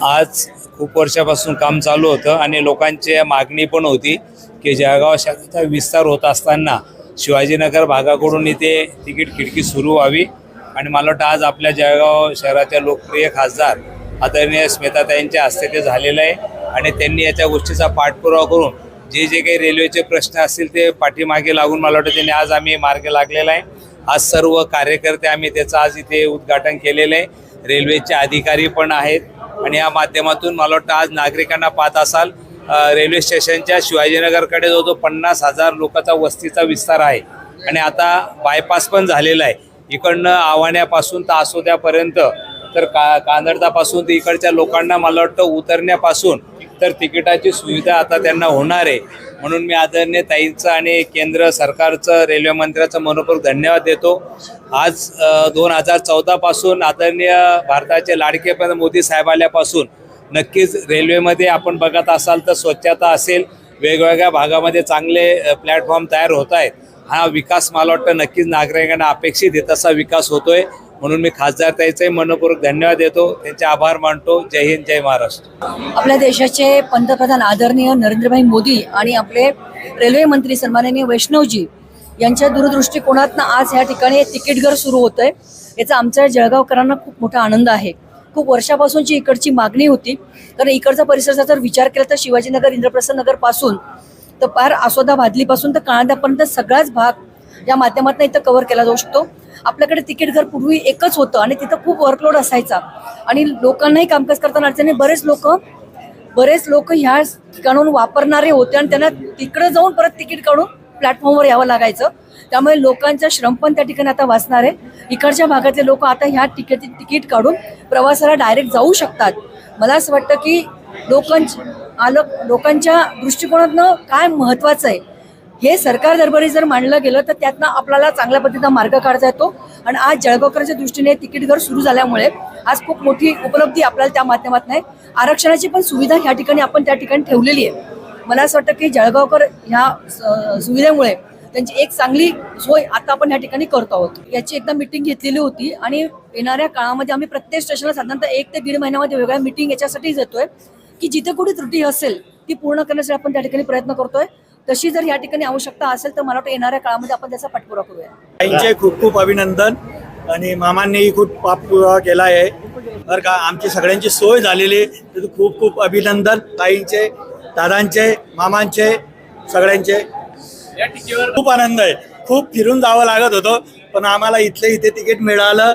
आज खूप वर्षापासून काम चालू होतं आणि लोकांची मागणी पण होती की जळगाव शहराचा विस्तार होत असताना शिवाजीनगर भागाकडून इथे तिकीट खिडकी सुरू व्हावी। आणि मला वाटतं आज आपल्या जळगाव शहराच्या लोकप्रिय खासदार आदरणीय स्मिताताईंच्या हस्ते ते झालेलं आहे आणि त्यांनी याच्या गोष्टीचा पाठपुरावा करून जे जे काही रेल्वेचे प्रश्न असतील ते पाठीमागे लागून मला वाटतं त्यांनी आज आम्ही मार्ग लागलेला आहे। आज सर्व कार्यकर्ते आम्ही त्याचं आज इथे उद्घाटन केलेलं आहे। रेल्वेचे अधिकारी पण आहेत आणि या माध्यमातून मला वाटतं आज नागरिकांना पाहत असाल रेल्वे स्टेशनच्या शिवाजीनगरकडे जो 50,000 लोकांचा वस्तीचा विस्तार आहे आणि आता बायपास पण झालेला आहे। इकडनं आव्हाण्यापासून तर आसोद्यापर्यंत तर कांदळतापासून तर इकडच्या लोकांना मला वाटतं उतरण्यापासून तर तिकिटाची सुविधा आता त्यांना होणार आहे। म्हणून मी आदरणीय ताईंचं आणि केंद्र सरकारचं रेल्वे मंत्र्याचं मनपूर्वक धन्यवाद देतो। आज 2014 पासून आदरणीय भारताचे लाडके प्रधान मोदी साहेब आल्यापासून नक्कीच रेल्वेमध्ये आपण बघत असाल तर स्वच्छता असेल, वेगवेगळ्या भागामध्ये चांगले प्लॅटफॉर्म तयार होत आहेत। हा विकास मला वाटतं नक्कीच नागरिकांना अपेक्षित आहे तसा विकास होतोय। म्हणून मी खासदार ताईचे मनपूर्वक धन्यवाद देतो, त्यांचे आभार मानतो। जय हिंद, जय महाराष्ट्र। आपल्या देशाचे पंतप्रधान आदरणीय नरेंद्रभाई मोदी आणि आपले रेल्वे मंत्री सन्माननीय वैष्णवजी यांच्या दूरदृष्टिकोनातून आज या ठिकाणी तिकीट घर सुरू होतंय। याचा आमच्या जळगावकरांना खूप मोठा आनंद आहे। खूप वर्षापासूनची इकडची मागणी होती, कारण इकडचा परिसराचा जर विचार केला तर शिवाजीनगर, इंद्रप्रस्थ नगर पासून तर पार आसोदा भादलीपासून तर काळांद्यापर्यंत सगळाच भाग या माध्यमातून इथं कव्हर केला जाऊ शकतो। आपल्याकडे तिकीट घर पूर्वी एकच होतं आणि तिथं खूप वर्कलोड असायचा आणि लोकांनाही कामकाज करताना अडचणी, बरेच लोक ह्या ठिकाणाहून वापरणारे होते आणि त्यांना तिकडे जाऊन परत तिकीट काढून प्लॅटफॉर्मवर यावं लागायचं। त्यामुळे लोकांचा श्रम पण त्या ठिकाणी आता वाचणार आहे। इकडच्या भागातले लोक आता ह्या तिकीट काढून प्रवासाला डायरेक्ट जाऊ शकतात। मला असं वाटतं की लोकांच्या दृष्टिकोनातनं काय महत्त्वाचं आहे हे सरकार दरबारी जर मांडलं गेलं तर त्यातनं आपल्याला चांगल्या पद्धतीचा मार्ग काढता येतो। आणि आज जळगावकरांच्या दृष्टीने तिकीट घर सुरू झाल्यामुळे आज खूप मोठी उपलब्धी आपल्याला त्या माध्यमातून आहे। आरक्षणाची पण सुविधा ह्या ठिकाणी आपण त्या ठिकाणी ठेवलेली आहे। मला असं वाटतं की जळगावकर ह्या सुविधेमुळे त्यांची एक चांगली सोय आता आपण या ठिकाणी करतो आहोत। याची एकदा मीटिंग घेतलेली होती आणि येणाऱ्या काळामध्ये आम्ही प्रत्येक स्टेशनला साधारणतः 1 ते 1.5 महिन्यामध्ये वेगळ्या मीटिंग याच्यासाठीच येतोय की जिथे कुठे त्रुटी असेल ती पूर्ण करण्यासाठी आपण त्या ठिकाणी प्रयत्न करतोय। तशी जर या ठिकाणी आवश्यकता असेल तर मला वाटतं येणाऱ्या काळामध्ये आपण त्याचा पाठपुरावा करूया। ताईंचे खूप खूप अभिनंदन आणि मामांनीही खूप पाठपुरावा केला आहे बरं का। आमची सगळ्यांची सोय झालेली आहे, तर खूप खूप अभिनंदन ताईंचे, दादांचे, मामांचे, सगळ्यांचे। खूप आनंद आहे। खूप फिरून जावं लागत होतं पण आम्हाला इथले इथे तिकीट मिळालं